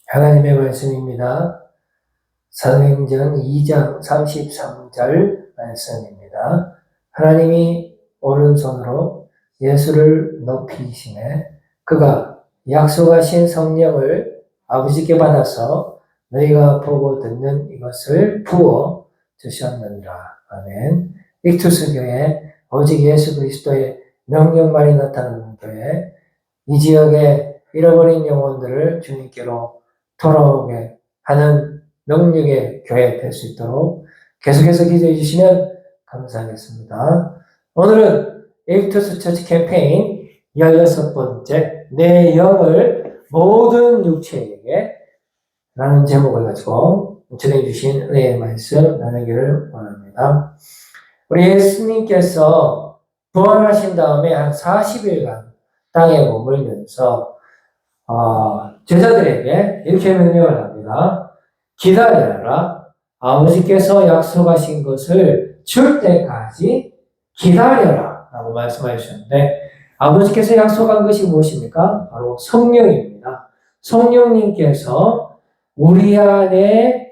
하나님의 말씀입니다. 사도행전 2장 33절 말씀입니다. 하나님이 오른손으로 예수를 높이시매 그가 약속하신 성령을 아버지께 받아서 너희가 보고 듣는 이것을 부어 주셨느니라. 아멘. 익투스 교회 오직 예수 그리스도의 명령만이 나타나는 교회, 이 지역의 잃어버린 영혼들을 주님께로 돌아오게 하는 능력의 교회 될 수 있도록 계속해서 기도해 주시면 감사하겠습니다. 오늘은 에이투스 처치 캠페인 16번째 내 영을 모든 육체에게 라는 제목을 가지고 전해 주신 은혜의 말씀 나누기를 원합니다. 우리 예수님께서 부활하신 다음에 한 40일간 땅에 머물면서 제자들에게 이렇게 명령을 합니다. 기다려라. 아버지께서 약속하신 것을 줄 때까지 기다려라. 라고 말씀해 주셨는데, 아버지께서 약속한 것이 무엇입니까? 바로 성령입니다. 성령님께서 우리 안에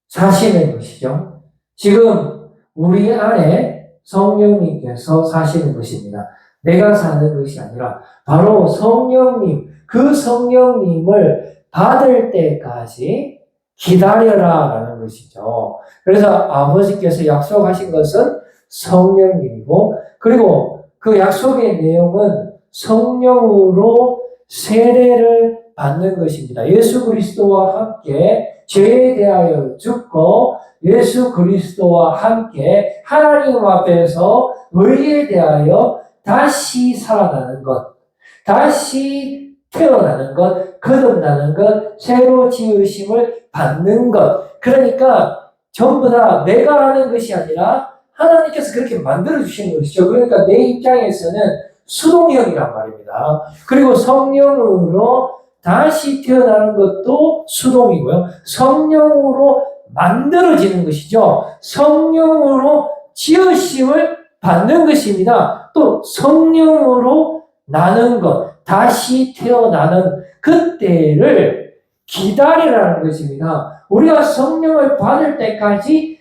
사시는 것이죠. 지금 우리 안에 성령님께서 사시는 것입니다. 내가 사는 것이 아니라 바로 성령님, 그 성령님을 받을 때까지 기다려라라는 것이죠. 그래서 아버지께서 약속하신 것은 성령님이고, 그리고 그 약속의 내용은 성령으로 세례를 받는 것입니다. 예수 그리스도와 함께 죄에 대하여 죽고 예수 그리스도와 함께 하나님 앞에서 의에 대하여 다시 살아나는 것, 다시 태어나는 것, 거듭나는 것, 새로 지으심을 받는 것. 그러니까 전부 다 내가 하는 것이 아니라 하나님께서 그렇게 만들어주시는 것이죠. 그러니까 내 입장에서는 수동형이란 말입니다. 그리고 성령으로 다시 태어나는 것도 수동이고요. 성령으로 만들어지는 것이죠. 성령으로 지으심을 받는 것입니다. 또 성령으로 나는 것, 다시 태어나는 그때를 기다리라는 것입니다. 우리가 성령을 받을 때까지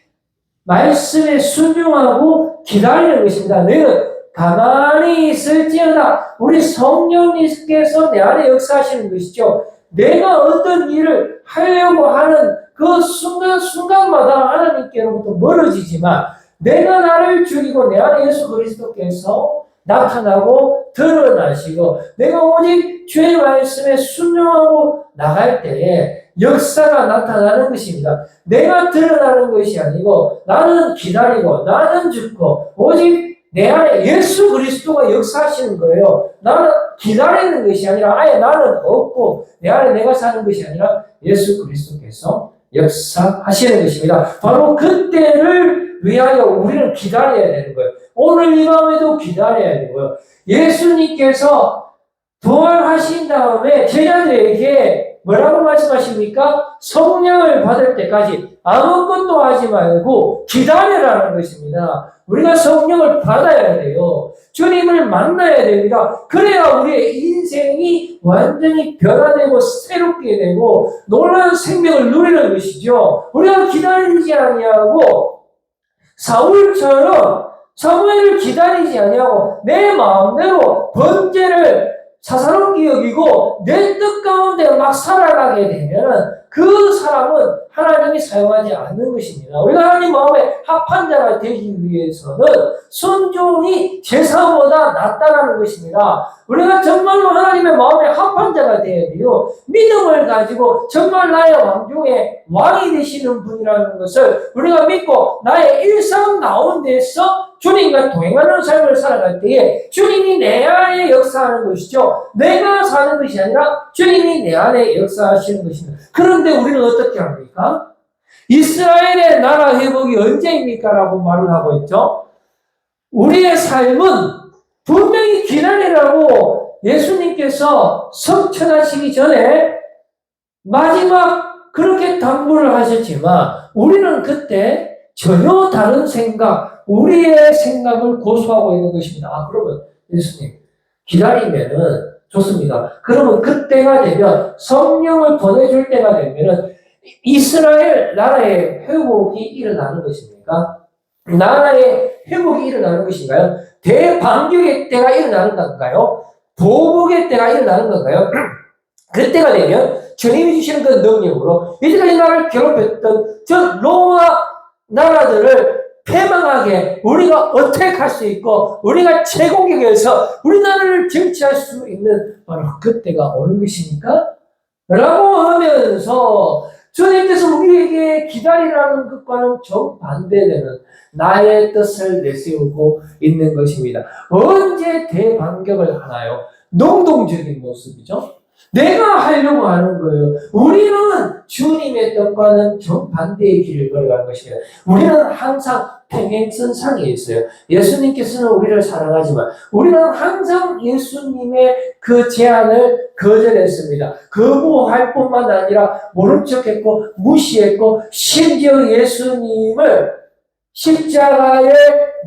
말씀에 순종하고 기다리는 것입니다. 너희는 가만히 있을지어다. 우리 성령님께서 내 안에 역사하시는 것이죠. 내가 어떤 일을 하려고 하는 그 순간마다 하나님께로부터 멀어지지만 내가 나를 죽이고 내 안에 예수 그리스도께서 나타나고 드러나시고 내가 오직 주의 말씀에 순종하고 나갈 때에 역사가 나타나는 것입니다. 내가 드러나는 것이 아니고 나는 기다리고 나는 죽고 오직 내 안에 예수 그리스도가 역사하시는 거예요. 나는 기다리는 것이 아니라 아예 나는 없고 내 안에 내가 사는 것이 아니라 예수 그리스도께서 역사하시는 것입니다. 바로 그때를 위하여 우리는 기다려야 되는 거예요. 오늘 이 밤에도 기다려야 되고요. 예수님께서 부활하신 다음에 제자들에게 뭐라고 말씀하십니까? 성령을 받을 때까지 아무것도 하지 말고 기다려라는 것입니다. 우리가 성령을 받아야 돼요. 주님을 만나야 됩니다. 그래야 우리의 인생이 완전히 변화되고 새롭게 되고 놀라운 생명을 누리는 것이죠. 우리가 기다리지 아니하고 사울처럼 사무엘을 기다리지 아니하고 내 마음대로 번제를 사사롭게 여기고 내 뜻 가운데 막 살아가게 되면 그 사람은 하나님이 사용하지 않는 것입니다. 우리가 하나님 마음에 합한 자가 되기 위해서는 순종이 제사보다 낫다라는 것입니다. 우리가 정말로 하나님의 마음에 합한 자가 되어야 돼요. 믿음을 가지고 정말 나의 왕 중에 왕이 되시는 분이라는 것을 우리가 믿고 나의 일상 가운데서 주님과 동행하는 삶을 살아갈 때에 주님이 내 안에 역사하는 것이죠. 내가 사는 것이 아니라 주님이 내 안에 역사하시는 것입니다. 그런데 우리는 어떻게 합니까? 이스라엘의 나라 회복이 언제입니까? 라고 말을 하고 있죠. 우리의 삶은 분명히 기다리라고 예수님께서 성천하시기 전에 마지막 그렇게 당부를 하셨지만 우리는 그때 전혀 다른 생각, 우리의 생각을 고수하고 있는 것입니다. 그러면 예수님 기다리면은 좋습니다. 그러면 그때가 되면 성령을 보내줄 때가 되면은 이스라엘 나라의 회복이 일어나는 것입니까? 나라의 회복이 일어나는 것인가요? 대반격의 때가 일어나는 건가요? 보복의 때가 일어나는 건가요? 그때가 되면 주님이 주시는 그 능력으로 이제까지 나를 괴롭혔던 저 로마 나라들을 패망하게 우리가 어택할 수 있고 우리가 제공격에서 우리나라를 정치할 수 있는 바로 그때가 오는 것이니까 라고 하면서 주님께서 우리에게 기다리라는 것과는 정반대되는 나의 뜻을 내세우고 있는 것입니다. 언제 대반격을 하나요? 능동적인 모습이죠. 내가 하려고 하는 거예요. 우리는 주님의 뜻과는 정반대의 길을 걸어가는 것입니다. 우리는 항상 평행선상에 있어요. 예수님께서는 우리를 사랑하지만 우리는 항상 예수님의 그 제안을 거절했습니다. 거부할 뿐만 아니라 모른 척했고 무시했고 심지어 예수님을 십자가에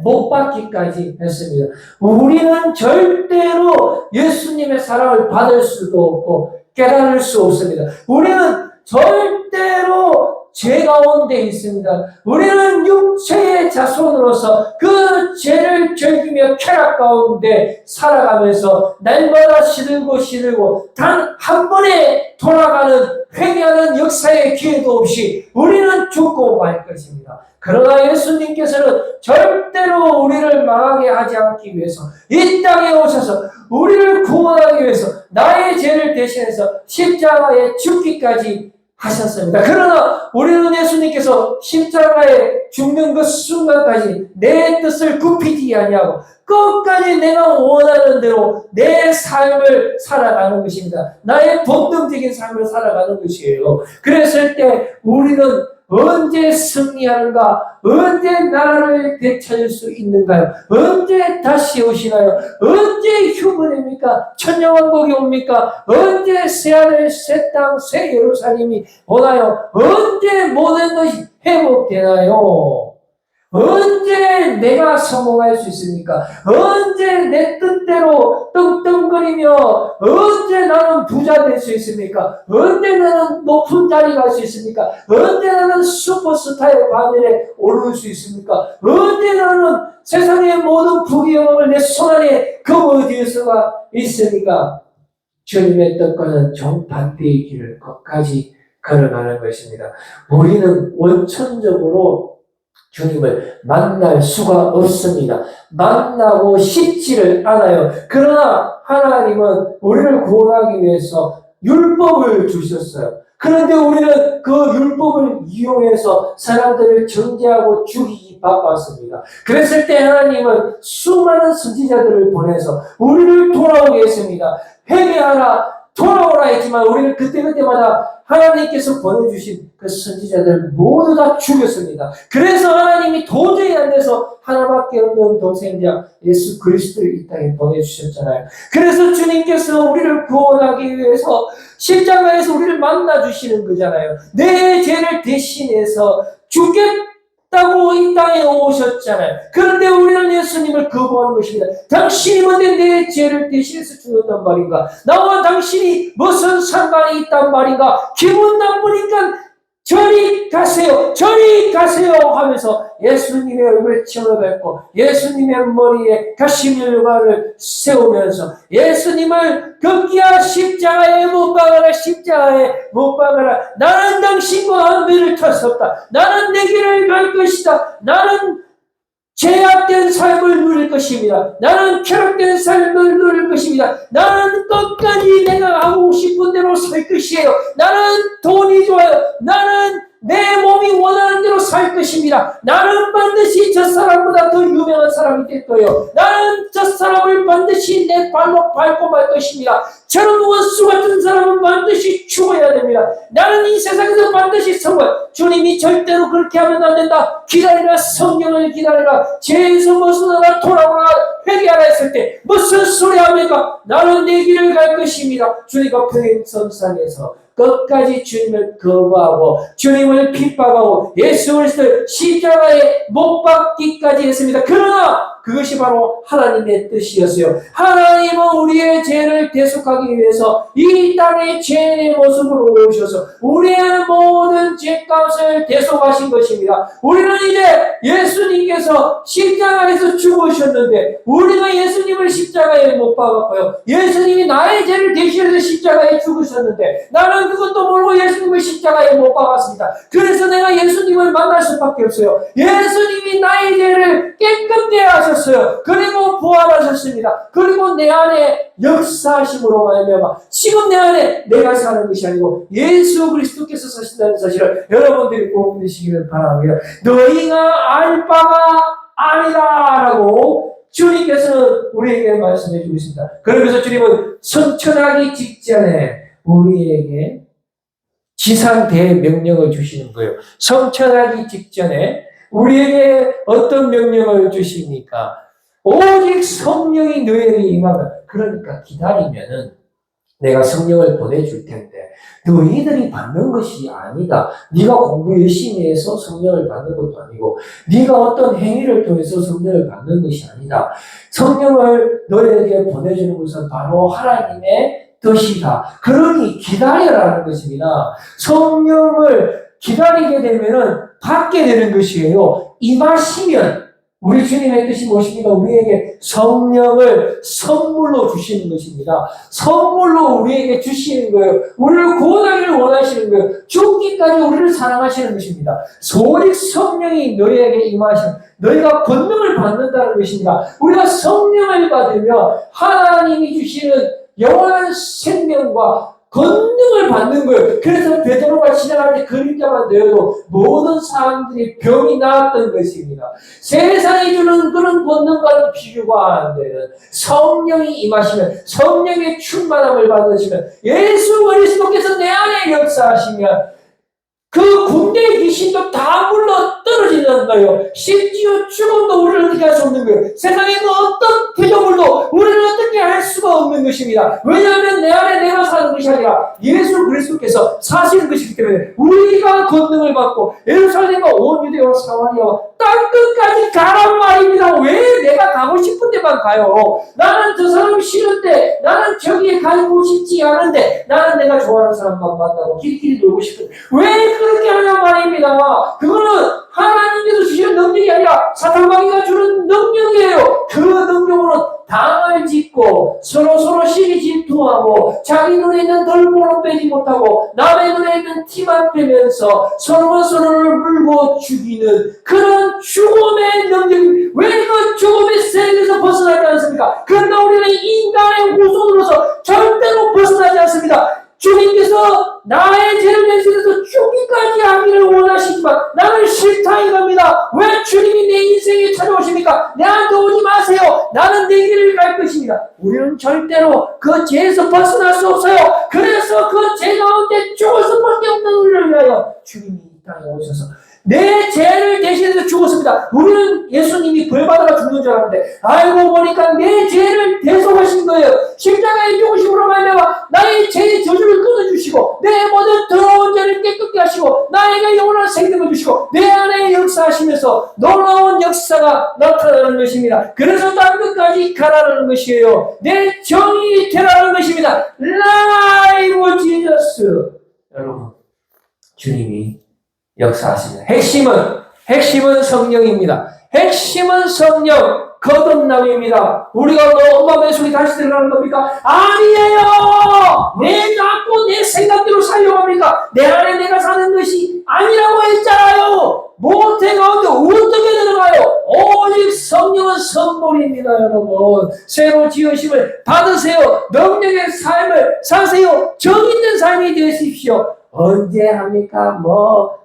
못 박기까지 했습니다. 우리는 절대로 예수님의 사랑을 받을 수도 없고 깨달을 수 없습니다. 우리는 절대로 죄 가운데 있습니다. 우리는 육체의 자손으로서 그 죄를 즐기며 쾌락 가운데 살아가면서 날마다 시들고 단 한 번에 돌아가는 회개하는 역사의 기회도 없이 우리는 죽고 말 것입니다. 그러나 예수님께서는 절대로 우리를 망하게 하지 않기 위해서 이 땅에 오셔서 우리를 구원하기 위해서 나의 죄를 대신해서 십자가에 죽기까지 하셨습니다. 그러나 우리는 예수님께서 십자가에 죽는 그 순간까지 내 뜻을 굽히지 아니하고 끝까지 내가 원하는 대로 내 삶을 살아가는 것입니다. 나의 본능적인 삶을 살아가는 것이에요. 그랬을 때 우리는 언제 승리하는가? 언제 나라를 되찾을 수 있는가요? 언제 다시 오시나요? 언제 휴거됩니까? 천년왕국이 옵니까? 언제 새하늘, 새 땅, 새 예루살렘이 오나요? 언제 모든 것이 회복되나요? 언제 내가 성공할 수 있습니까? 언제 내 뜻대로 떵떵거리며 언제 나는 부자 될 수 있습니까? 언제 나는 높은 자리 갈 수 있습니까? 언제 나는 슈퍼스타의 반열에 오를 수 있습니까? 언제 나는 세상의 모든 부귀영화를 내 손안에 거머쥘 수가 있습니까? 주님의 뜻과는 정반대의 길을 끝까지 걸어가는 것입니다. 우리는 원천적으로 주님을 만날 수가 없습니다. 만나고 싶지를 않아요. 그러나 하나님은 우리를 구원하기 위해서 율법을 주셨어요. 그런데 우리는 그 율법을 이용해서 사람들을 정죄하고 죽이기 바빴습니다. 그랬을 때 하나님은 수많은 선지자들을 보내서 우리를 돌아오게 했습니다. 회개하라, 돌아오라 했지만 우리는 그때마다 하나님께서 보내주신 그 선지자들 모두 다 죽였습니다. 그래서 하나님이 도저히 안 돼서 하나밖에 없는 동생자 예수 그리스도를 이 땅에 보내주셨잖아요. 그래서 주님께서 우리를 구원하기 위해서 십자가에서 우리를 만나주시는 거잖아요. 내 죄를 대신해서 죽겠다고 이 땅에 오셨잖아요. 그런데 우리는 예수님을 거부하는 것입니다. 당신이 뭔데 내 죄를 대신해서 죽는단 말인가? 나와 당신이 무슨 상관이 있단 말인가? 기분 나쁘니까 저리 가세요, 저리 가세요 하면서 예수님의 얼굴에 침을 뱉고 예수님의 머리에 가시밀가를 세우면서 예수님을 급기야 십자가에 못 박아라, 십자가에 못 박아라. 나는 당신과 한배를 탈 수 없다. 나는 내 길을 갈 것이다. 나는 제약된 삶을 누릴 것입니다. 나는 쾌락된 삶을 누릴 것입니다. 나는 끝까지 내가 하고 싶은 대로 살 것이에요. 나는 돈이 좋아요. 나는 내 몸이 원하는 대로 살 것입니다. 나는 반드시 저 사람보다 더 유명한 사람이 될 거예요. 나는 저 사람을 반드시 내 발로 밟고 말 것입니다. 저런 원수 같은 사람은 반드시 죽어야 됩니다. 나는 이 세상에서 반드시 성공. 주님이 절대로 그렇게 하면 안 된다. 기다리라, 성령을 기다리라. 죄에서 벗어나라, 돌아오라, 회개하라 했을 때 무슨 소리 합니까? 나는 내 길을 갈 것입니다. 주님과 평행선상에서 끝까지 주님을 거부하고 주님을 핍박하고 예수 그리스도를 십자가에 못 박기까지 했습니다. 그러나 그것이 바로 하나님의 뜻이었어요. 하나님은 우리의 죄를 대속하기 위해서 이 땅에 죄인의 모습으로 오셔서 우리의 모든 죄값을 대속하신 것입니다. 우리는 이제 예수님께서 십자가에서 죽으셨는데 우리가 예수님을 십자가에 못 박았고요. 예수님이 나의 죄를 대신해서 십자가에 죽으셨는데 나는 그것도 모르고 예수님을 십자가에 못 박았습니다. 그래서 내가 예수님을 만날 수밖에 없어요. 예수님이 나의 죄를 깨끗게 하셨어요. 그리고 부활하셨습니다. 그리고 내 안에 역사하심으로 말미암아 지금 내 안에 내가 사는 것이 아니고 예수 그리스도께서 사신다는 사실을 여러분들이 꼭 믿으시기를 바랍니다. 너희가 알 바가 아니다라고 주님께서는 우리에게 말씀해 주고 있습니다. 그러면서 주님은 성천하기 직전에 우리에게 지상 대명령을 주시는 거예요. 성천하기 직전에 우리에게 어떤 명령을 주십니까? 오직 성령이 너에게 임하면, 그러니까 기다리면은 내가 성령을 보내줄 텐데 너희들이 받는 것이 아니다. 네가 공부 열심히 해서 성령을 받는 것도 아니고 네가 어떤 행위를 통해서 성령을 받는 것이 아니다. 성령을 너희에게 보내주는 것은 바로 하나님의 뜻이다. 그러니 기다려라는 것입니다. 성령을 기다리게 되면은 받게 되는 것이에요. 임하시면 우리 주님의 뜻이 무엇입니까? 우리에게 성령을 선물로 주시는 것입니다. 선물로 우리에게 주시는 거예요. 우리를 구원하기를 원하시는 거예요. 죽기까지 우리를 사랑하시는 것입니다. 오직 성령이 너희에게 임하시면 너희가 권능을 받는다는 것입니다. 우리가 성령을 받으면 하나님이 주시는 영원한 생명과 권능을 받는 거예요. 그래서 베드로가 지나갈 때 그림자만 되어도 모든 사람들이 병이 나았던 것입니다. 세상이 주는 그런 권능과는 비교가 안 되는 성령이 임하시면, 성령의 충만함을 받으시면, 예수 그리스도께서 내 안에 역사하시면 그 군대의 귀신도 다 물러 떨어지는 거예요. 심지어 죽음도 우리를 어떻게 할 수 없는 거예요. 세상에 있는 어떤 피조물도 우리를 어떻게 할 수가 없는 것입니다. 왜냐하면 내 안에 내가 사는 것이 아니라 예수 그리스도께서 사시는 것이기 때문에 우리가 권능을 받고 예루살렘과 온 유대와 사마리아와 땅끝까지 가란 말입니다. 왜 내가 가고 싶은 데만 가요? 나는 저 사람이 싫은데, 나는 저기에 가고 싶지 않은데, 나는 내가 좋아하는 사람만 만나고 끼리끼리 놀고 싶은데 왜 그렇게 하냐 말입니다. 그거는 하나님께서 주시는 능력이 아니라 사탄마귀가 주는 능력이에요. 그 능력으로 당을 짓고 서로 시기 질투하고 자기 눈에 있는 덜보는 빼지 못하고 남의 눈에 있는 티만 빼면서 서로가 서로를 물고 죽이는 그런 죽음의 능력이, 왜 그 죽음의 세계에서 벗어나지 않습니까? 그러나 우리는 인간의 후손으로서 절대로 벗어나지 않습니다. 주님께서 나의 죄를 대신해서 죽기까지 하기를 원하시지만 나는 싫다 이겁니다. 왜 주님이 내 인생에 찾아오십니까? 내한테 오지 마세요. 나는 내 길을 갈 것입니다. 우리는 절대로 그 죄에서 벗어날 수 없어요. 그래서 그 죄 가운데 죽을 수밖에 없는 우리를 위하여 주님이 이 땅에 오셔서 내 죄를 대신해서 죽었습니다. 우리는 예수님이 벌받아가 죽는 줄 알았는데 알고 보니까 내 죄를 대속하신 거예요. 십자가에 죽으심으로 말미암아 나의 죄의 저주를 끊어주시고 내 모든 더러운 죄를 깨끗게 하시고 나에게 영원한 생명을 주시고 내 안에 역사하시면서 놀라운 역사가 나타나는 것입니다. 그래서 땅 끝까지 가라는 것이에요. 내 정이 되라는 것입니다. 라이브 지저스. 여러분, 주님이 역사하십니다. 핵심은 성령입니다. 핵심은 성령, 거듭남입니다. 우리가 너 엄마 뱃속에 다시 들어가는 겁니까? 아니에요! 내 자꾸 내 생각대로 살려고 합니까? 내 안에 내가 사는 것이 아니라고 했잖아요! 모태 가운데 어떻게 들어가요? 오직 성령은 선물입니다, 여러분. 새로 지으심을 받으세요. 능력의 삶을 사세요. 정있는 삶이 되십시오. 언제 합니까?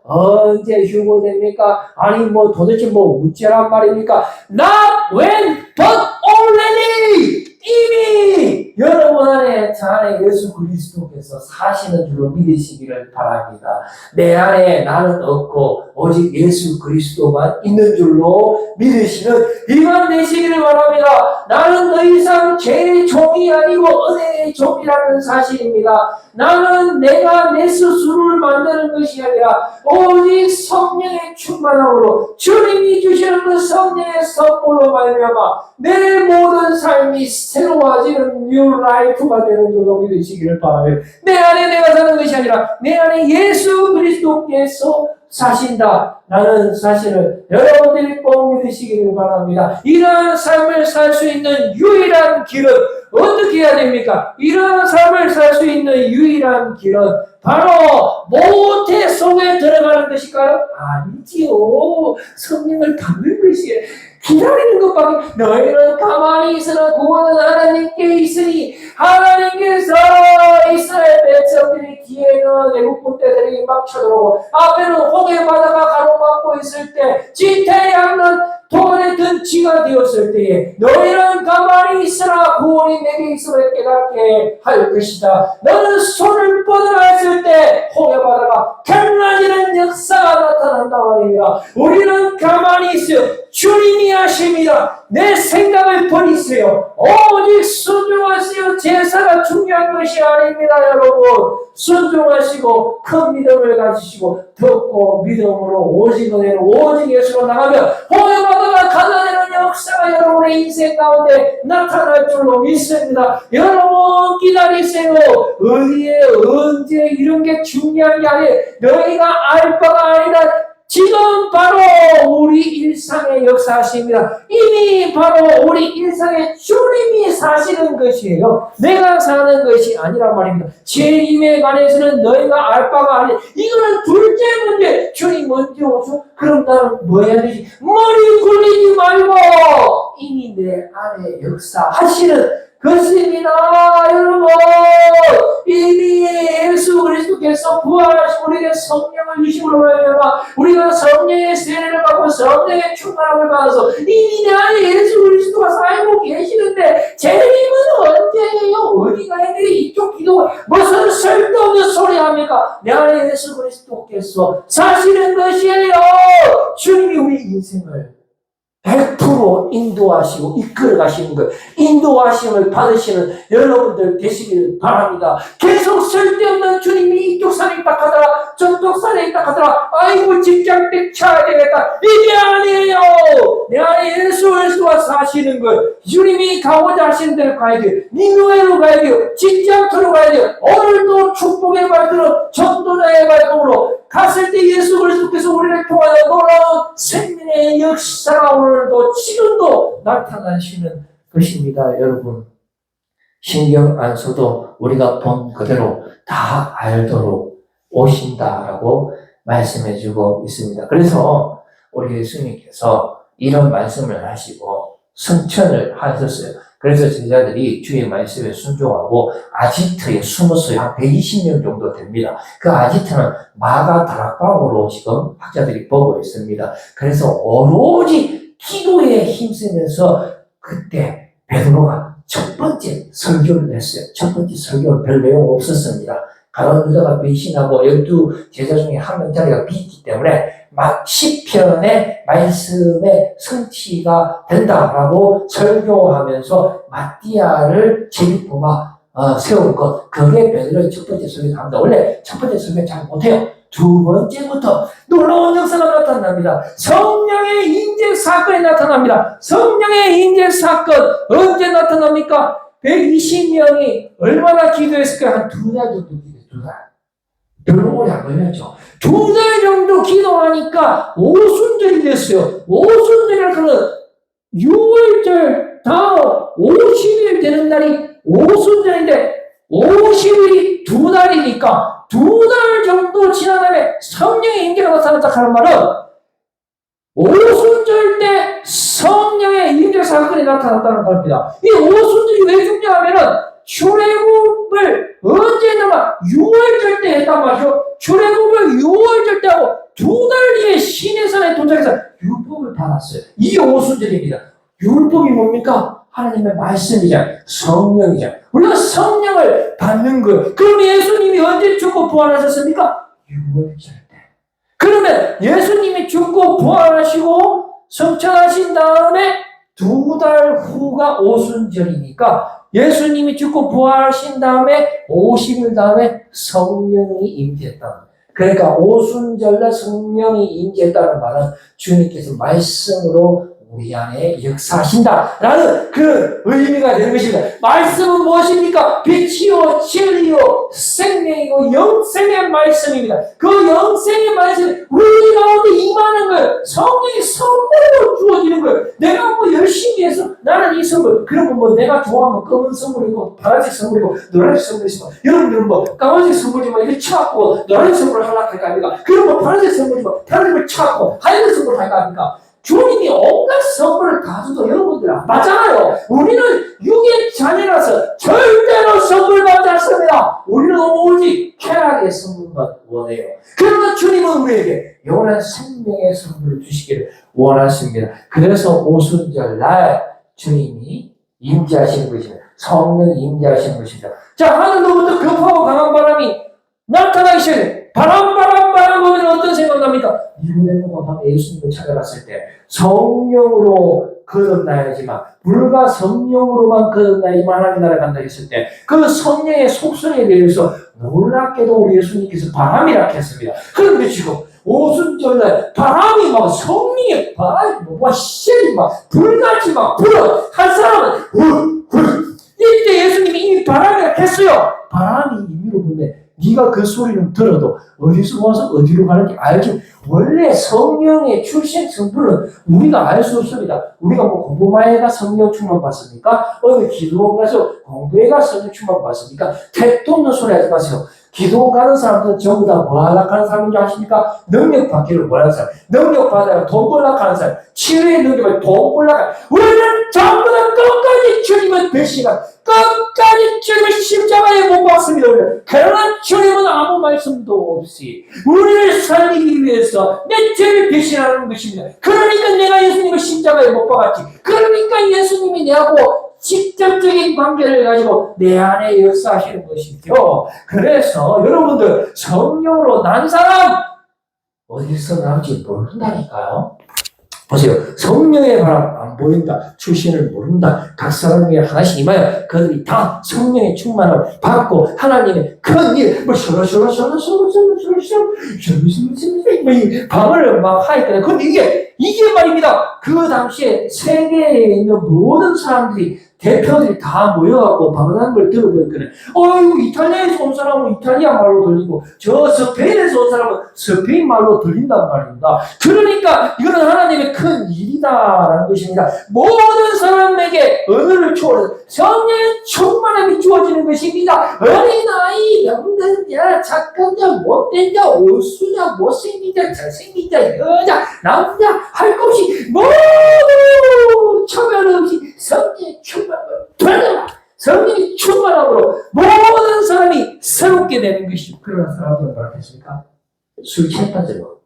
언제 휴고됩니까? 아니, 도대체 우째란 말입니까? Not when, but already! 이미 여러분 안에 저 안에 예수 그리스도께서 사시는 줄로 믿으시기를 바랍니다. 내 안에 나는 없고 오직 예수 그리스도만 있는 줄로 믿으시는 이만 되시기를 바랍니다. 나는 더 이상 죄의 종이 아니고 은혜의 종이라는 사실입니다. 나는 내가 내 스스로를 만드는 사는 것이 아니라 오직 성령의 충만함으로 주님이 주시는 그 성령의 선물로 말미암아 내 모든 삶이 새로워지는 뉴 라이프가 되는 줄로 믿으시기를 바라며 내 안에 내가 사는 것이 아니라 내 안에 예수 그리스도께서 사신다라는 사실을 여러분들이 꼭 믿으시기를 바랍니다. 이러한 삶을 살 수 있는 유일한 길은 어떻게 해야 됩니까? 이러한 삶을 살 수 있는 유일한 길은 바로 모태 속에 들어가는 것일까요? 아니지요. 성령을 받는 것이에요. 기다리는 것밖에. 너희는 가만히 있으나 구원은 하나님께 있으니 하나님께서 이스라엘 백성들이 뒤에는 애국 군대들이 막 쳐들어오고 앞에는 홍해 바다가 가로막고 있을 때 지태양은 동안에 든 쥐가 되었을 때에 너희는 가만히 있으나 구원이 내게 있음을 깨닫게 할 것이다. 너는 손을 뻗어놨을 때 홍해 바다가 갈라지는 역사가 나타난다 말입니다. 우리는 가만히 있어요. 주님이 하십니다. 내 생각을 버리세요. 오직 순종하세요. 제사가 중요한 것이 아닙니다, 여러분. 순종하시고 큰 믿음을 가지시고 듣고 믿음으로 오직 은혜로 오직 예수로 나가면 홍해바다가 갈라지는 역사가 여러분의 인생 가운데 나타날 줄로 믿습니다. 여러분 기다리세요. 어디에 언제 이런 게 중요한 게 아니에요. 너희가 알 바가 아니라 지금 바로 우리 일상의 역사하십니다. 이미 바로 우리 일상에 주님이 사시는 것이에요. 내가 사는 것이 아니란 말입니다. 재림에 관해서는 너희가 알 바가 아니에요. 이거는 둘째 문제. 주님 먼저 오죠? 그럼 나는 뭐 해야 되지? 머리 굴리지 말고 이미 내 안에 역사하시는 것입니다. 여러분 이미 예수 그리스도께서 부활하시고 우리에게 성령을 주심으로 말미암아 우리가 성령의 세례를 받고 성령의 충만함을 받아서 이미 내 안에 예수 그리스도가 살고 계시는데 재림은 언제예요? 어디가 애들이 이쪽 기도가 무슨 쓸데없는 소리 합니까? 내 안에 예수 그리스도께서 사시는 것이에요. 주님이 우리 인생을 100% 인도하시고 이끌어 가시는 것, 인도하심을 받으시는 여러분들 되시기를 바랍니다. 계속 쓸데없는 주님이 이쪽 산에 있다 하더라, 저쪽 산에 있다 하더라, 아이고 직장 때 차야 되겠다. 이게 아니에요. 내 안에 예수 그리스도가 사시는 것, 주님이 가고자 하시는 데로 가야 돼요. 니누에로 가야 돼요. 직장터로 가야 돼요. 오늘도 축복의 발걸음, 전도자의 발걸음으로 갔을 때 예수 그리스도께서 우리를 통하여 놀라운 생명의 역사가 오늘도 지금도 나타나시는 것입니다. 여러분 신경 안 써도 우리가 본 그대로 다 알도록 오신다라고 말씀해주고 있습니다. 그래서 우리 예수님께서 이런 말씀을 하시고 성천을 하셨어요. 그래서 제자들이 주의 말씀에 순종하고 아지트에 숨었어요. 한 120명 정도 됩니다. 그 아지트는 마가 다락방으로 지금 학자들이 보고 있습니다. 그래서 오로지 기도에 힘쓰면서 그때 베드로가 첫 번째 설교를 했어요. 첫 번째 설교는 별 내용 없었습니다. 가룟 유다가 배신하고 12 제자 중에 한 명짜리가 비있기 때문에 막 시편의 말씀의 성취가 된다라고 설교하면서 마띠아를 제비뽑아 세운 것, 그게 베드로의 첫 번째 설교가 합니다. 원래 첫 번째 설교 잘 못해요. 두 번째부터 놀라운 역사가 나타납니다. 성령의 인재 사건이 나타납니다. 성령의 인재 사건 언제 나타납니까? 120명이 얼마나 기도했을까요? 한 2달 정도 기도했어요. 2달. 별로 오래 안 걸렸죠. 2달 정도 기도하니까 오순절이 됐어요. 오순절이라는 6월절 다음 50일 되는 날이 오순절인데 50일이 2달이니까 2달 정도 지난 다음에 성령의 인계가 나타났다 하는 말은 오순절 때 성령의 인계 사건이 나타났다는 겁니다. 이 오순절이 왜 중요하면은 출애굽을 언제나 6월절 때 했단 말이죠. 출애굽을 6월절 때 하고 2달 뒤에 시내산에 도착해서 율법을 받았어요. 이게 오순절입니다. 율법이 뭡니까? 하나님의 말씀이잖아요. 성령이잖아요. 우리가 성령을 받는 거예요. 그럼 예수님이 언제 죽고 부활하셨습니까? 6월절 때. 그러면 예수님이 죽고 부활하시고 성천하신 다음에 2달 후가 오순절이니까 예수님이 죽고 부활하신 다음에 50일 다음에 성령이 임재했다. 그러니까 오순절날 성령이 임재했다는 말은 주님께서 말씀으로 우리 안에 역사하신다라는 그런 의미가 되는 것입니다. 말씀은 무엇입니까? 빛이요 진리요 생명이고 영생의 말씀입니다. 그 영생의 말씀이 우리 가운데 임하는 거예요. 성령이 선물로 주어지는 거예요. 내가 뭐 열심히 해서 나는 이 선물, 그러면 뭐 내가 좋아하면 검은 선물이고 파란색 선물이고 노란색 선물이고, 여러분들은 뭐 까만색 선물이면 이렇게 쳐갖고 노란색 선물을 하려고 할까 합니까? 그러면 파란색 선물이면 파란색을 쳐갖고 하얀 선물을 할까 합니까? 주님이 온갖 선물을 다 줘도 여러분들 안 받잖아요. 우리는 육의 자녀라서 절대로 선물 받지 않습니다. 우리는 오직 쾌락의 선물만 원해요. 그러나 주님은 우리에게 영원한 생명의 선물을 주시기를 원하십니다. 그래서 오순절날 주님이 임재하시는 것입니다. 성령이 임재하시는 것입니다. 자, 하늘로부터 급하고 강한 바람이 나타나기 시작해요. 바람 하면 어떤 생각 납니까? 니고데모가 밤에 예수님을 찾아갔을 때 성령으로 거듭나야지만, 불과 성령으로만 거듭나야지만 하나님 나라에 간다 했을 때 그 성령의 속성에 대해서 놀랍게도 우리 예수님께서 바람이라 했습니다. 그런데 지금 오순절날 바람이 막 성령의 바람이 막 시절이 막 불같이 막 불어. 한 사람은 이때 예수님이 이미 바람이라 했어요. 바람이 임의로 불면 네가 그 소리는 들어도 어디서 와서 어디로 가는지 알지. 원래 성령의 출생 성분은 우리가 알 수 없습니다. 우리가 뭐 공부 많이 해가 성령 충만 받습니까? 어디 기도원 가서 공부해 가 성령 충만 받습니까? 택도 없는 소리 하지 마세요. 기도원 가는 사람들은 전부 다 뭐 하려고 하는 사람인 줄 아십니까? 능력 받기를 원하는 사람. 능력 받아야 돈 벌려고 하는 사람. 치유의 능력을 돈 벌려고 하는 사람. 우리는 전부 다 끝까지 주님을 배신한, 끝까지 주님을 십자가에 못 박습니다. 그러나 주님은 아무 말씀도 없이 우리를 살리기 위해서 내 죄를 배신하는 것입니다. 그러니까 내가 예수님을 십자가에 못 박았지. 그러니까 예수님이 내하고 직접적인 관계를 가지고 내 안에 역사하시는 것이죠. 그래서 여러분들 성령으로 난 사람 어디서 나올지 모른다니까요. 보세요. 성령의 바람 안 보인다. 출신을 모른다. 각 사람 위에 하나씩 임하여 그들이 다 성령의 충만을 받고 하나님의 큰 일, 뭐 방을 막 하니까. 근데 이게 말입니다. 그 당시에 세계에 있는 모든 사람들이 대표들이 다 모여갖고 방언하는 걸 들어보니까 이거 이탈리아에서 온 사람은 이탈리아 말로 들리고 저 스페인에서 온 사람은 스페인 말로 들린단 말입니다. 그러니까 이거는 하나님의 큰 일이다라는 것입니다. 모든 사람에게 언어를 초월해서 성령의 충만함이 주어지는 것입니다. 어린아이, 병든 자, 착한 자, 못된 자, 올수자, 못생긴 자, 잘생긴 자, 여자, 남자 할 것 없이 모두 차별 없이 성령의 충만함을 받아라. 성령의 충만함으로 모든 사람이 새롭게 되는 것이. 그런 사람들은 뭐라겠습니까? 술 취했다죠.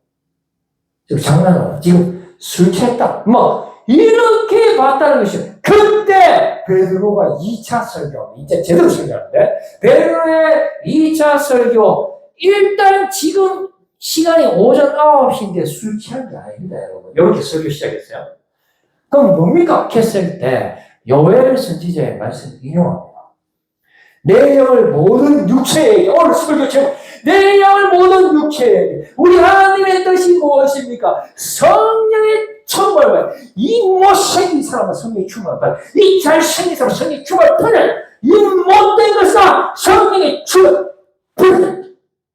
지금 장난하나? 지금 술 취했다. 뭐 이렇게 봤다는 것이요. 그때 베드로가 2차 설교, 이제 제대로 설교하는데 베드로의 2차 설교. 일단 지금 시간이 오전 9시인데 술 취한 게 아닙니다, 여러분. 이렇게 설교 시작했어요. 그럼 뭡니까? 했을 때 요엘 선지자의 말씀을 인용합니다. 내 영을 모든 육체에게, 오늘 설교 제목, 내 영을 모든 육체에게. 우리 하나님의 뜻이 무엇입니까? 성령의 충만을, 이 못생긴 사람은 성령의 충만을 받아. 이 잘생긴 사람은 성령의 충만을 받아. 이 못된 것은 성령의 충만을 받아.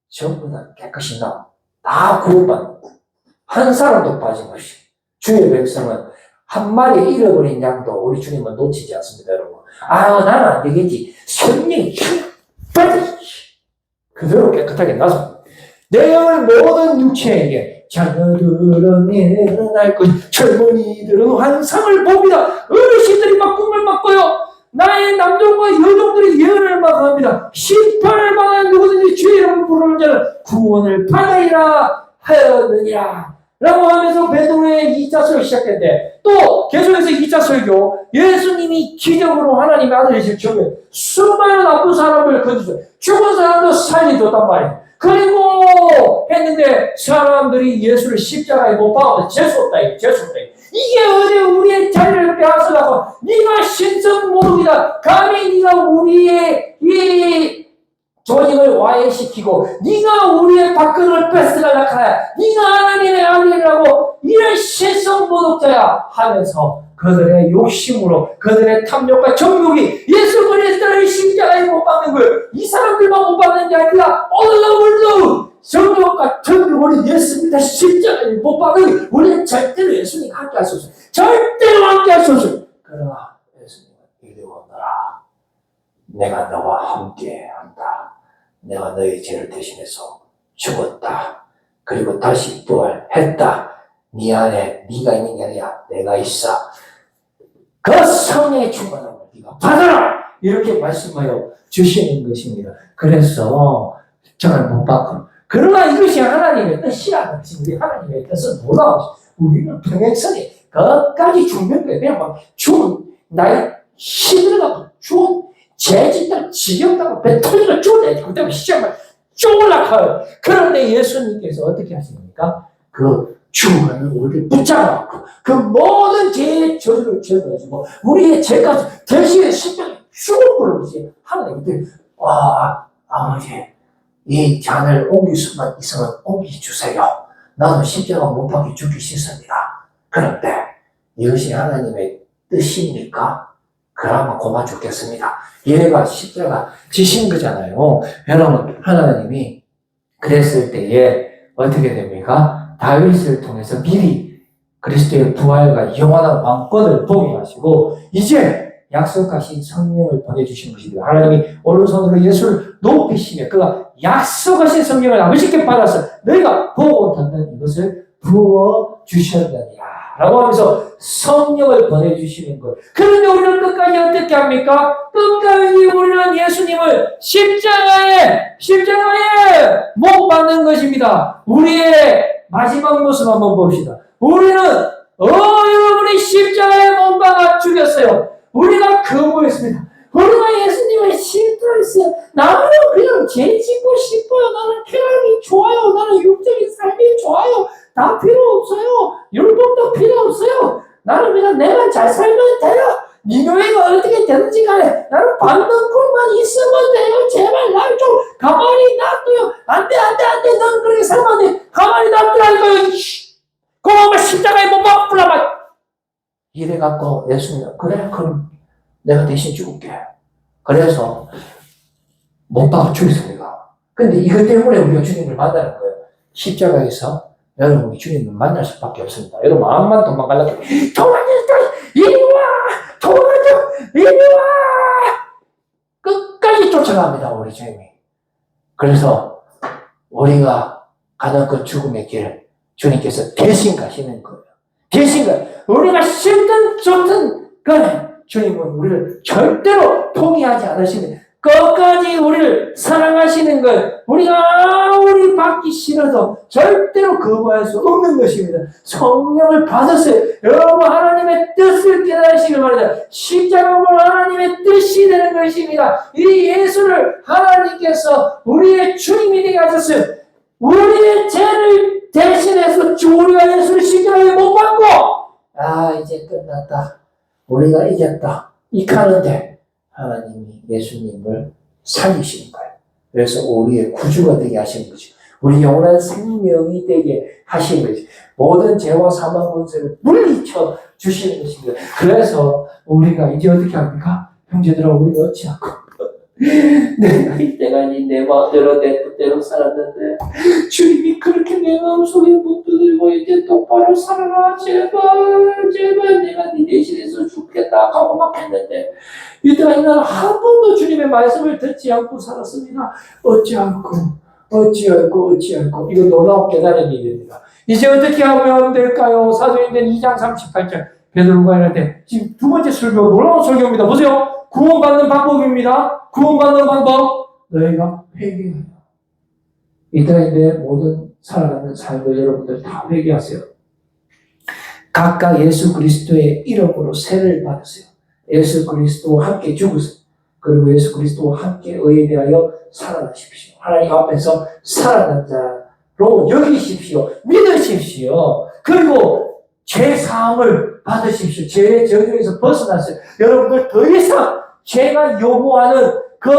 전부 다 깨끗이 다 구원받는 한 사람도 빠짐없이. 주의 백성은 한 마리 잃어버린 양도 우리 주님은 놓치지 않습니다, 여러분. 나는 안 되겠지. 성령이 충만히 그대로 깨끗하게 나서 내 영을 모든 육체에게. 자녀들은 일어날 것, 젊은이들은 환상을 봅니다. 어르신들이 막 꿈을 막 꿔요. 나의 남종과 여종들이 예언을 막 합니다. 심판을 받아 누구든지 주의 이름을 부르는 자는 구원을 받으리라 하였느니라 라고 하면서 베드로의 2차 설교 시작했는데, 또 계속해서 2차 설교, 예수님이 기적으로 하나님의 아들이실 적에 수많은 나쁜 사람을 건져줘, 죽은 사람도 살려줬단 말이에요. 그리고 했는데 사람들이 예수를 십자가에 못 박아서 재수없다. 이게 어디 우리의 자리를 빼앗으라고. 네가 신성 모독이다. 감히 네가 우리의 이 조직을 와해시키고 네가 우리의 박근을 뺏어가려고 하야. 네가 하나님의 아들이라고 이런 세상 모독자야 하면서 그들의 욕심으로 그들의 탐욕과 정욕이 예수 그리스도를 십자가에 못 박는 거예요. 이 사람들만 못 박는 게 아니라 올라올라 정욕과 정욕으로 예수님을 십자가에 못 박는 우리는 절대로 예수님과 함께 할 수 없어요. 절대로 함께 할 수 없어요. 그러나 예수님은 이리 오너라. 내가 너와 함께 한다. 내가 너의 죄를 대신해서 죽었다. 그리고 다시 부활했다. 네 안에 네가 있는 게 아니라 내가 있어. 그 성령의 충만함을 네가 받아라. 이렇게 말씀하여 주시는 것입니다. 그래서 저를 못 받고 그러나 이것이 하나님의 뜻이라는 것이 우리 하나님의 뜻은 놀라워. 우리는 평행선에 끝까지 죽는 거예요. 그냥 막 죽은 나의 힘들어가고 죽은 죄짓다가 지겹다가 배 터지고 죽어야지. 그 다음에 시작만 쪼글락해요. 그런데 예수님께서 어떻게 하십니까? 그 죽음을 우리를 붙잡아갖고 그 모든 죄의 저주를 지어가지고 우리의 죄까지 대신에 십자가에 죽어버리지. 하나님께 아버지 이 잔을 옮길 수만 있으면 옮겨주세요. 나는 십자가 못 박혀 죽기 싫습니다. 그런데 이것이 하나님의 뜻입니까? 그러면 고만 죽겠습니다. 얘가 십자가 지신 거잖아요. 여러분 하나님이 그랬을 때에 어떻게 됩니까? 다윗을 통해서 미리 그리스도의 부활과 영원한 왕권을 보게 하시고 이제 약속하신 성령을 보내주신 것이고요. 하나님이 오른손으로 예수를 높이시며 그가 약속하신 성령을 아버지께 받아서 너희가 보고 듣는 이것을 부어주셨느니라 라고 하면서 성령을 보내주시는 거예요. 그런데 우리는 끝까지 어떻게 합니까? 끝까지 우리는 예수님을 십자가에 못 박는 것입니다. 우리의 마지막 모습 한번 봅시다. 우리는 여러분이 십자가에 못 박아 죽였어요. 우리가 거부했습니다. 우리가 예수님을 싫어했어요. 나는 그냥 죄 짓고 싶어요. 나는 쾌락이 좋아요. 나는 육적인 삶이 좋아요. 다 필요 없어요. 율법도 필요 없어요. 나는 그냥 내가 잘 살면 돼요. 니노이가 어떻게 되는지 간에 나는 받는 꼴만 있으면 돼요. 제발 날 좀 가만히 놔둬요. 안 돼. 넌 그렇게 살면 안 돼. 가만히 놔두라니까요. 그만 십자가에 못 박으라마. 이래갖고 예수님은 그래 그럼 내가 대신 죽을게. 그래서 못 박아 죽였습니다. 근데 이것 때문에 우리가 주님을 만나는 거예요. 십자가에서 여러분이 주님을 만날 수밖에 없습니다. 여러분 마음만 도망가려고 도망쳤다 이리 와 도망쳐 이리 와 끝까지 쫓아갑니다. 우리 주님이. 그래서 우리가 가는 그 죽음의 길을 주님께서 대신 가시는 거예요. 대신 우리가 싫든 좋든 간에 주님은 우리를 절대로 포기하지 않으시는 끝까지 우리를 사랑하시는 걸 우리가 아무리 받기 싫어도 절대로 거부할 수 없는 것입니다. 성령을 받았어요. 여러분 하나님의 뜻을 깨달으시길 바랍니다. 십자가로 하나님의 뜻이 되는 것입니다. 이 예수를 하나님께서 우리의 주님이 되게 하셨어요. 우리의 죄를 대신해서 우리가 예수를 십자가에 못 박고 이제 끝났다. 우리가 이겼다. 이카는데 하나님이 예수님을 살리시는 거예요. 그래서 우리의 구주가 되게 하시는 거죠. 우리 영원한 생명이 되게 하시는 거죠. 모든 죄와 사망 권세를 물리쳐 주시는 것입니다. 그래서 우리가 이제 어떻게 합니까? 형제들아 우리가 어찌하고 내가 이때까지 내 마음대로 내 뜻대로 살았는데 주님이 그렇게 내 마음속에 묻어들고 이제 똑바로 살아라 제발 내가 네 대신해서 죽겠다 하고 막 했는데 이때까지 나는 한 번도 주님의 말씀을 듣지 않고 살았습니다. 어찌할꼬 이거 놀라운 깨달음이 됩니다. 이제 어떻게 하면 될까요? 사도행전 2장 38절 베드로가 이럴 지금 두 번째 설교 놀라운 설교입니다. 보세요. 구원받는 방법입니다. 구원받는 방법 너희가 회개해요. 이때까지 내 모든 살아가는 삶을 여러분들 다 회개하세요. 각각 예수 그리스도의 이름으로 세를 받으세요. 예수 그리스도와 함께 죽으세요. 그리고 예수 그리스도와 함께 의에 대하여 살아나십시오. 하나님 앞에서 살아난 자로 여기십시오. 믿으십시오. 그리고 죄사함을 받으십시오. 죄의 저주에서 벗어나세요. 여러분들 더 이상 죄가 요구하는 그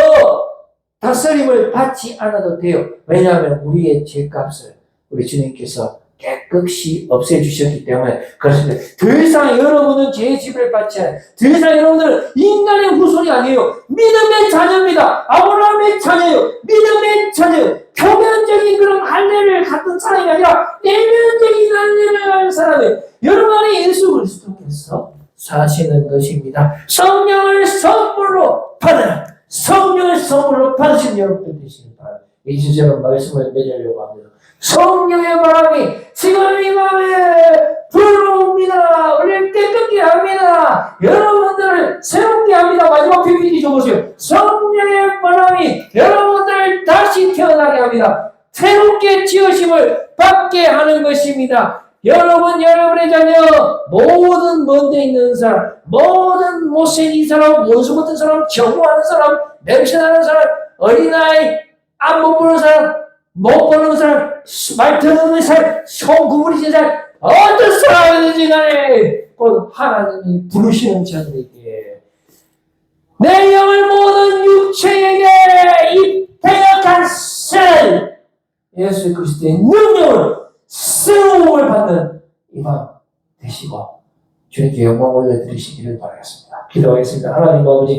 다스림을 받지 않아도 돼요. 왜냐하면 우리의 죄값을 우리 주님께서 깨끗이 없애주셨기 때문에 그렇습니다. 더 이상 여러분은 죄의 지배를 받지 않아요. 더 이상 여러분들은 인간의 후손이 아니에요. 믿음의 자녀입니다. 아브라함의 자녀예요. 믿음의 자녀예요. 표면적인 그런 할례를 갖던 사람이 아니라 내면적인 할례를 가진 사람이에요. 여러분 안에 예수 그리스도께서 사시는 것입니다. 성령을 선물로 받아라. 성령을 선물로 받으신 여러분들 되시길 바랍니다. 이 주제는 말씀을 맺으려고 합니다. 성령의 바람이 지금 이 마음에 불어옵니다. 우리를 깨끗게 합니다. 여러분들을 새롭게 합니다. 마지막 PPT 줘보세요. 성령의 바람이 여러분들을 다시 태어나게 합니다. 새롭게 지으심을 받게 하는 것입니다. 여러분, 여러분의 자녀, 모든 먼데 있는 사람, 모든 못생긴 사람, 원수 같은 사람, 경호하는 사람, 냄새나는 사람, 어린아이, 안 못 보는 사람, 못 보는 사람, 말 듣는 사람, 손 구부리신 사람, 어떤 사람이든지 간에 곧 하나님이 부르시는 자들에게 내 영을 모든 육체에게 입혀간 셀 예수 그리스도의 능력을 쓰임을 받는 이 밤 되시고 주님께 영광 올려드리시기를 바라겠습니다. 기도하겠습니다. 하나님 아버지